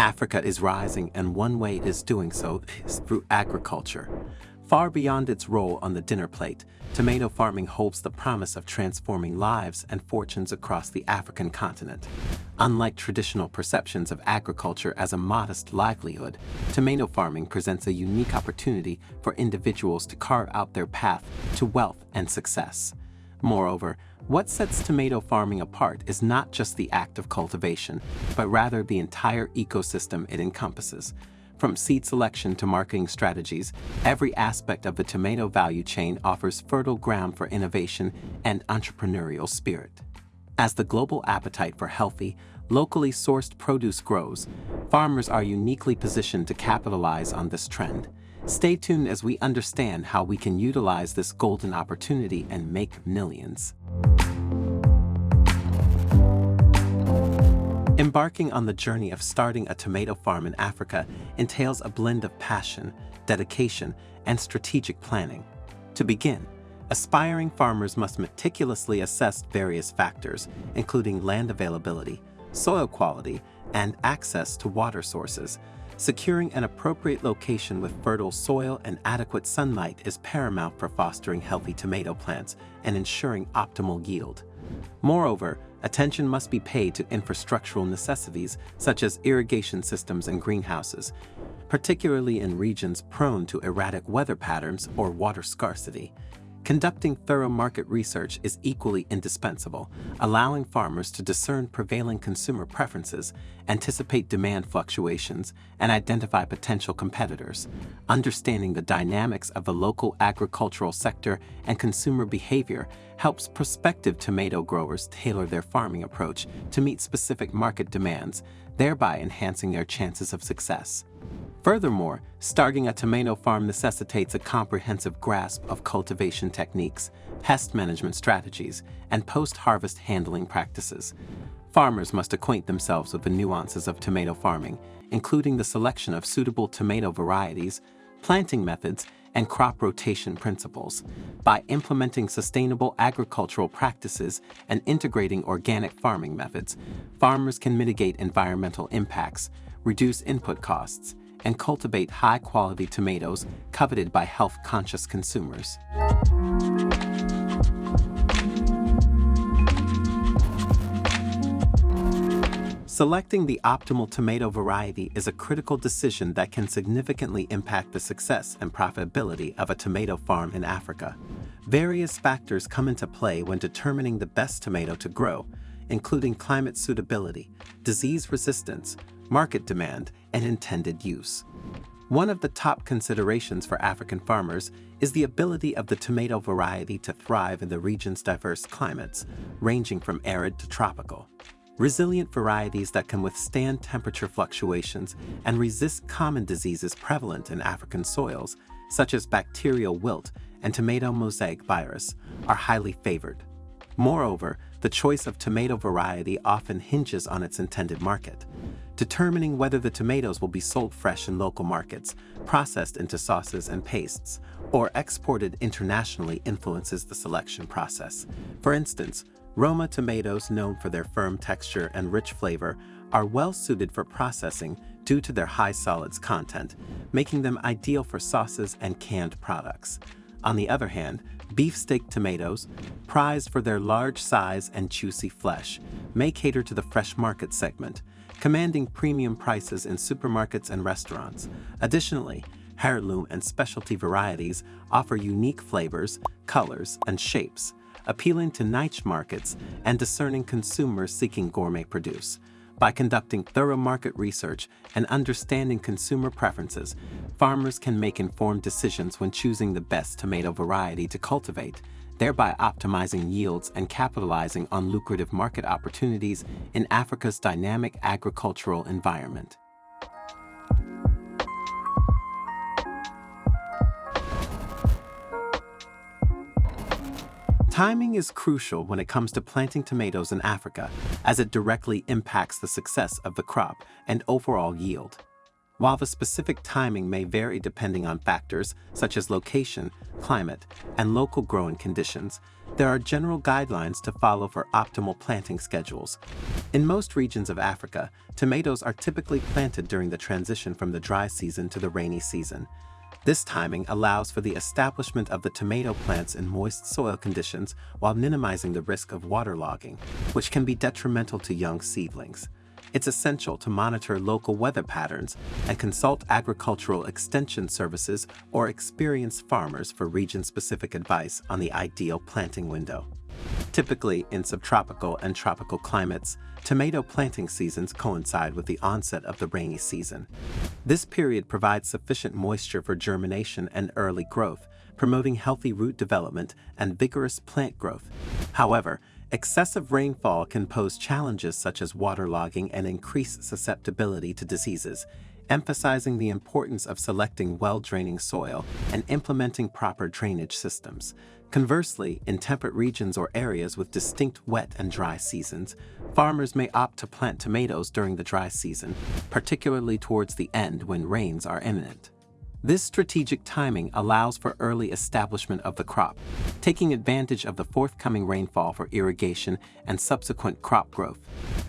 Africa is rising, and one way it is doing so is through agriculture. Far beyond its role on the dinner plate, tomato farming holds the promise of transforming lives and fortunes across the African continent. Unlike traditional perceptions of agriculture as a modest livelihood, tomato farming presents a unique opportunity for individuals to carve out their path to wealth and success. Moreover, what sets tomato farming apart is not just the act of cultivation, but rather the entire ecosystem it encompasses. From seed selection to marketing strategies, every aspect of the tomato value chain offers fertile ground for innovation and entrepreneurial spirit. As the global appetite for healthy, locally sourced produce grows, farmers are uniquely positioned to capitalize on this trend. Stay tuned as we understand how we can utilize this golden opportunity and make millions. Embarking on the journey of starting a tomato farm in Africa entails a blend of passion, dedication, and strategic planning. To begin, aspiring farmers must meticulously assess various factors, including land availability, soil quality, and access to water sources. Securing an appropriate location with fertile soil and adequate sunlight is paramount for fostering healthy tomato plants and ensuring optimal yield. Moreover, attention must be paid to infrastructural necessities such as irrigation systems and greenhouses, particularly in regions prone to erratic weather patterns or water scarcity. Conducting thorough market research is equally indispensable, allowing farmers to discern prevailing consumer preferences, anticipate demand fluctuations, and identify potential competitors. Understanding the dynamics of the local agricultural sector and consumer behavior helps prospective tomato growers tailor their farming approach to meet specific market demands, thereby enhancing their chances of success. Furthermore, starting a tomato farm necessitates a comprehensive grasp of cultivation techniques, pest management strategies, and post-harvest handling practices. Farmers must acquaint themselves with the nuances of tomato farming, including the selection of suitable tomato varieties, planting methods, and crop rotation principles. By implementing sustainable agricultural practices and integrating organic farming methods, farmers can mitigate environmental impacts, reduce input costs, and cultivate high-quality tomatoes coveted by health-conscious consumers. Selecting the optimal tomato variety is a critical decision that can significantly impact the success and profitability of a tomato farm in Africa. Various factors come into play when determining the best tomato to grow, including climate suitability, disease resistance, market demand, and intended use. One of the top considerations for African farmers is the ability of the tomato variety to thrive in the region's diverse climates, ranging from arid to tropical. Resilient varieties that can withstand temperature fluctuations and resist common diseases prevalent in African soils, such as bacterial wilt and tomato mosaic virus, are highly favored. Moreover, the choice of tomato variety often hinges on its intended market. Determining whether the tomatoes will be sold fresh in local markets, processed into sauces and pastes, or exported internationally influences the selection process. For instance, Roma tomatoes, known for their firm texture and rich flavor, are well suited for processing due to their high solids content, making them ideal for sauces and canned products. On the other hand, beefsteak tomatoes, prized for their large size and juicy flesh, may cater to the fresh market segment, commanding premium prices in supermarkets and restaurants. Additionally, heirloom and specialty varieties offer unique flavors, colors, and shapes, appealing to niche markets and discerning consumers seeking gourmet produce. By conducting thorough market research and understanding consumer preferences, farmers can make informed decisions when choosing the best tomato variety to cultivate, thereby optimizing yields and capitalizing on lucrative market opportunities in Africa's dynamic agricultural environment. Timing is crucial when it comes to planting tomatoes in Africa, as it directly impacts the success of the crop and overall yield. While the specific timing may vary depending on factors such as location, climate, and local growing conditions, There are general guidelines to follow for optimal planting schedules. In most regions of Africa, tomatoes are typically planted during the transition from the dry season to the rainy season. This timing allows for the establishment of the tomato plants in moist soil conditions while minimizing the risk of waterlogging, which can be detrimental to young seedlings. It's essential to monitor local weather patterns and consult agricultural extension services or experienced farmers for region-specific advice on the ideal planting window. Typically, in subtropical and tropical climates, tomato planting seasons coincide with the onset of the rainy season. This period provides sufficient moisture for germination and early growth, promoting healthy root development and vigorous plant growth. However, excessive rainfall can pose challenges such as waterlogging and increase susceptibility to diseases, emphasizing the importance of selecting well-draining soil and implementing proper drainage systems. Conversely, in temperate regions or areas with distinct wet and dry seasons, farmers may opt to plant tomatoes during the dry season, particularly towards the end when rains are imminent. This strategic timing allows for early establishment of the crop, taking advantage of the forthcoming rainfall for irrigation and subsequent crop growth.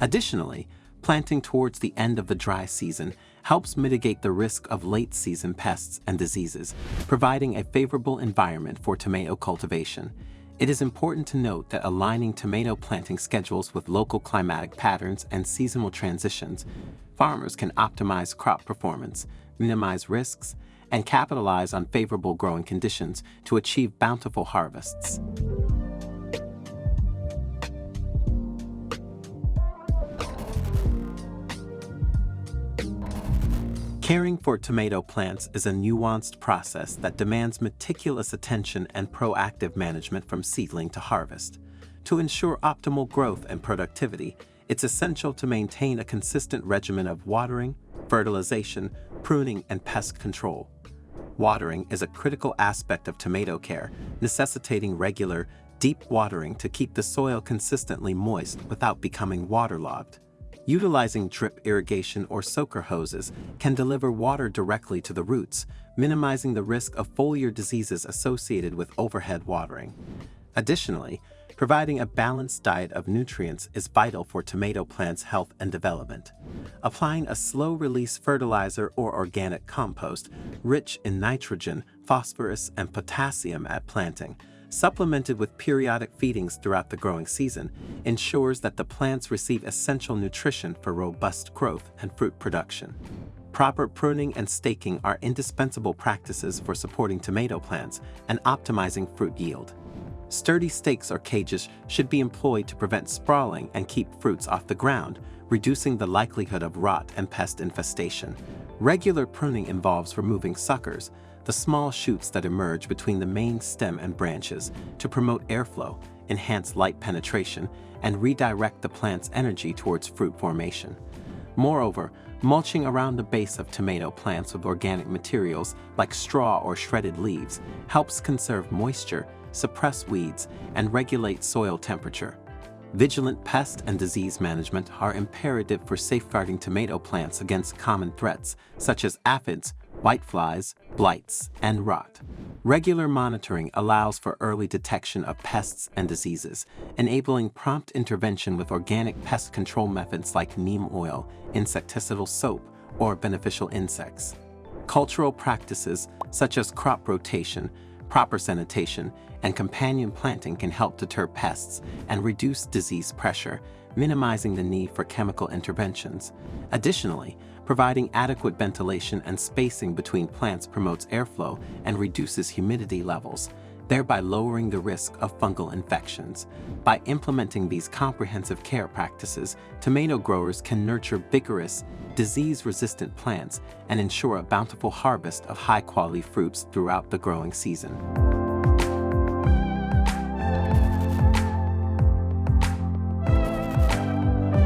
Additionally, planting towards the end of the dry season helps mitigate the risk of late-season pests and diseases, providing a favorable environment for tomato cultivation. It is important to note that aligning tomato planting schedules with local climatic patterns and seasonal transitions, farmers can optimize crop performance, minimize risks, and capitalize on favorable growing conditions to achieve bountiful harvests. Caring for tomato plants is a nuanced process that demands meticulous attention and proactive management from seedling to harvest. To ensure optimal growth and productivity, it's essential to maintain a consistent regimen of watering, fertilization, pruning, and pest control. Watering is a critical aspect of tomato care, necessitating regular, deep watering to keep the soil consistently moist without becoming waterlogged. Utilizing drip irrigation or soaker hoses can deliver water directly to the roots, minimizing the risk of foliar diseases associated with overhead watering. Additionally, providing a balanced diet of nutrients is vital for tomato plants' health and development. Applying a slow-release fertilizer or organic compost, rich in nitrogen, phosphorus, and potassium at planting, supplemented with periodic feedings throughout the growing season, ensures that the plants receive essential nutrition for robust growth and fruit production. Proper pruning and staking are indispensable practices for supporting tomato plants and optimizing fruit yield. Sturdy stakes or cages should be employed to prevent sprawling and keep fruits off the ground, reducing the likelihood of rot and pest infestation. Regular pruning involves removing suckers, the small shoots that emerge between the main stem and branches, to promote airflow, enhance light penetration, and redirect the plant's energy towards fruit formation. Moreover, mulching around the base of tomato plants with organic materials like straw or shredded leaves helps conserve moisture, suppress weeds, and regulate soil temperature. Vigilant pest and disease management are imperative for safeguarding tomato plants against common threats such as aphids, whiteflies, blights, and rot. Regular monitoring allows for early detection of pests and diseases, enabling prompt intervention with organic pest control methods like neem oil, insecticidal soap, or beneficial insects. Cultural practices such as crop rotation, proper sanitation, and companion planting can help deter pests and reduce disease pressure, minimizing the need for chemical interventions. Additionally, providing adequate ventilation and spacing between plants promotes airflow and reduces humidity levels, thereby lowering the risk of fungal infections. By implementing these comprehensive care practices, tomato growers can nurture vigorous, disease-resistant plants and ensure a bountiful harvest of high-quality fruits throughout the growing season.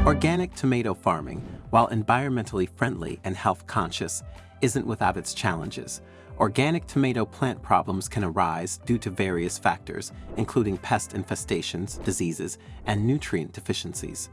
Organic tomato farming, while environmentally friendly and health-conscious, isn't without its challenges. Organic tomato plant problems can arise due to various factors, including pest infestations, diseases, and nutrient deficiencies.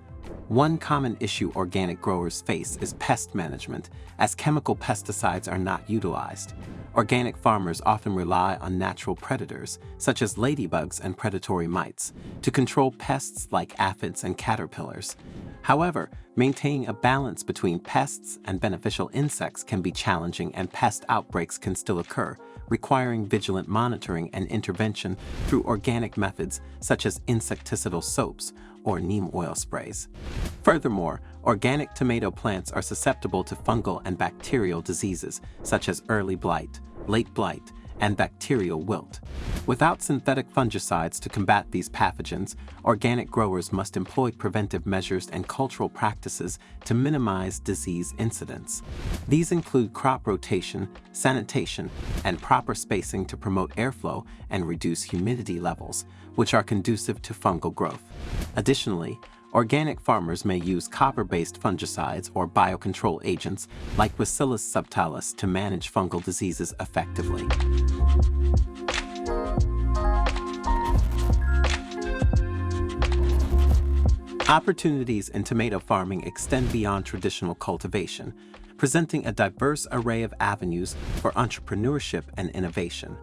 One common issue organic growers face is pest management, as chemical pesticides are not utilized. Organic farmers often rely on natural predators, such as ladybugs and predatory mites, to control pests like aphids and caterpillars. However, maintaining a balance between pests and beneficial insects can be challenging, and pest outbreaks can still occur, requiring vigilant monitoring and intervention through organic methods such as insecticidal soaps or neem oil sprays. Furthermore, organic tomato plants are susceptible to fungal and bacterial diseases such as early blight, late blight, and bacterial wilt. Without synthetic fungicides to combat these pathogens, organic growers must employ preventive measures and cultural practices to minimize disease incidence. These include crop rotation, sanitation, and proper spacing to promote airflow and reduce humidity levels, which are conducive to fungal growth. Additionally, organic farmers may use copper-based fungicides or biocontrol agents like Bacillus subtilis to manage fungal diseases effectively. Opportunities in tomato farming extend beyond traditional cultivation, presenting a diverse array of avenues for entrepreneurship and innovation.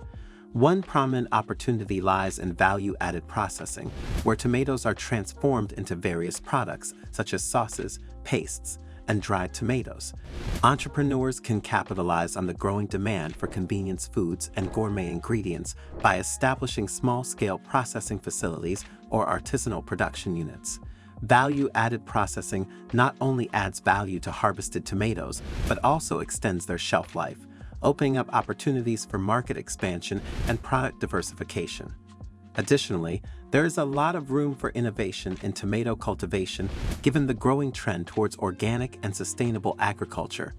One prominent opportunity lies in value-added processing, where tomatoes are transformed into various products such as sauces, pastes, and dried tomatoes. Entrepreneurs can capitalize on the growing demand for convenience foods and gourmet ingredients by establishing small-scale processing facilities or artisanal production units. Value-added processing not only adds value to harvested tomatoes, but also extends their shelf life, opening up opportunities for market expansion and product diversification. Additionally, there is a lot of room for innovation in tomato cultivation given the growing trend towards organic and sustainable agriculture.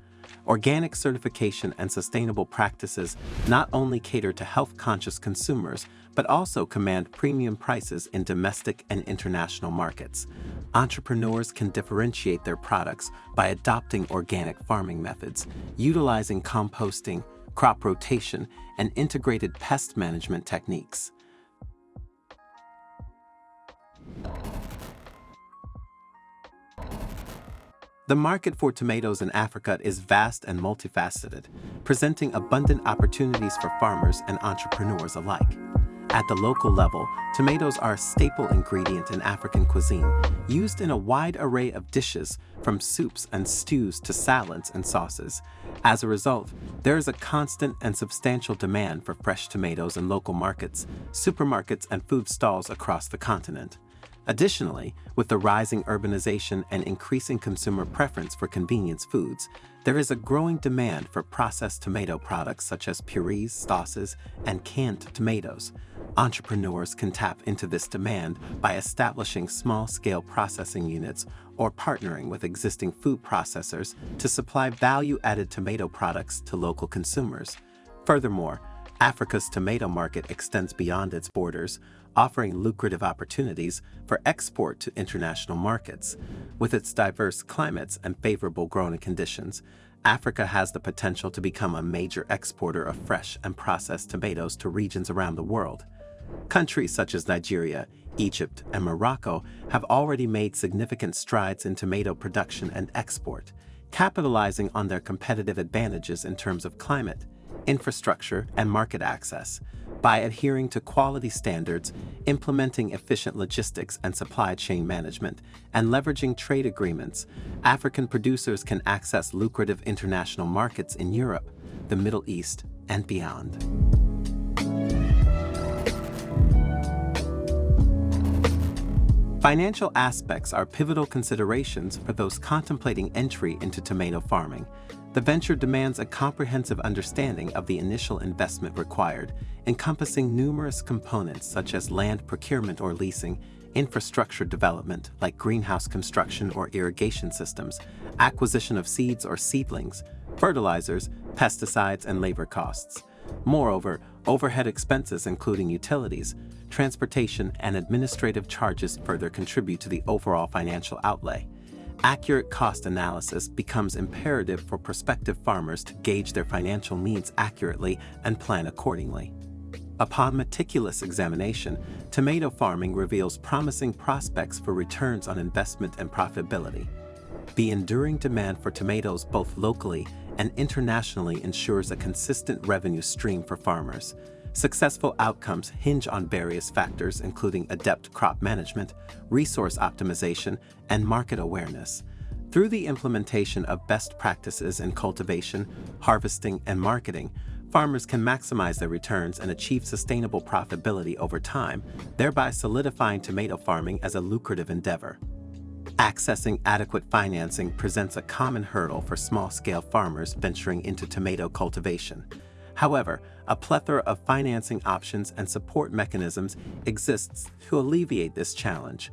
Organic certification and sustainable practices not only cater to health-conscious consumers, but also command premium prices in domestic and international markets. Entrepreneurs can differentiate their products by adopting organic farming methods, utilizing composting, crop rotation, and integrated pest management techniques. The market for tomatoes in Africa is vast and multifaceted, presenting abundant opportunities for farmers and entrepreneurs alike. At the local level, tomatoes are a staple ingredient in African cuisine, used in a wide array of dishes, from soups and stews to salads and sauces. As a result, there is a constant and substantial demand for fresh tomatoes in local markets, supermarkets, and food stalls across the continent. Additionally, with the rising urbanization and increasing consumer preference for convenience foods, there is a growing demand for processed tomato products such as purees, sauces, and canned tomatoes. Entrepreneurs can tap into this demand by establishing small-scale processing units or partnering with existing food processors to supply value-added tomato products to local consumers. Furthermore, Africa's tomato market extends beyond its borders, offering lucrative opportunities for export to international markets. With its diverse climates and favorable growing conditions, Africa has the potential to become a major exporter of fresh and processed tomatoes to regions around the world. Countries such as Nigeria, Egypt, and Morocco have already made significant strides in tomato production and export, capitalizing on their competitive advantages in terms of climate, infrastructure, and market access. By adhering to quality standards, implementing efficient logistics and supply chain management, and leveraging trade agreements, African producers can access lucrative international markets in Europe, the Middle East, and beyond. Financial aspects are pivotal considerations for those contemplating entry into tomato farming. The venture demands a comprehensive understanding of the initial investment required, encompassing numerous components such as land procurement or leasing, infrastructure development like greenhouse construction or irrigation systems, acquisition of seeds or seedlings, fertilizers, pesticides, and labor costs. Moreover, overhead expenses including utilities, transportation, and administrative charges further contribute to the overall financial outlay. Accurate cost analysis becomes imperative for prospective farmers to gauge their financial needs accurately and plan accordingly. Upon meticulous examination, tomato farming reveals promising prospects for returns on investment and profitability. The enduring demand for tomatoes both locally and internationally ensures a consistent revenue stream for farmers. Successful outcomes hinge on various factors, including adept crop management, resource optimization, and market awareness. Through the implementation of best practices in cultivation, harvesting, and marketing, farmers can maximize their returns and achieve sustainable profitability over time, thereby solidifying tomato farming as a lucrative endeavor. Accessing adequate financing presents a common hurdle for small-scale farmers venturing into tomato cultivation. However, a plethora of financing options and support mechanisms exists to alleviate this challenge.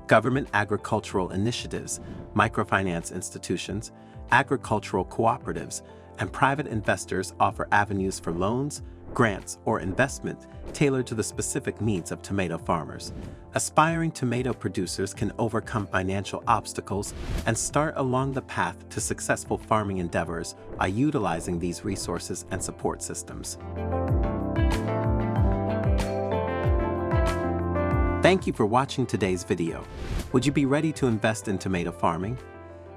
Government agricultural initiatives, microfinance institutions, agricultural cooperatives, and private investors offer avenues for loans, grants, or investment tailored to the specific needs of tomato farmers. Aspiring tomato producers can overcome financial obstacles and start along the path to successful farming endeavors by utilizing these resources and support systems. Thank you for watching today's video. Would you be ready to invest in tomato farming?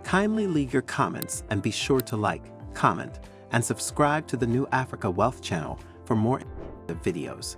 Kindly leave your comments and be sure to like, comment, and subscribe to the New Africa Wealth channel for more videos.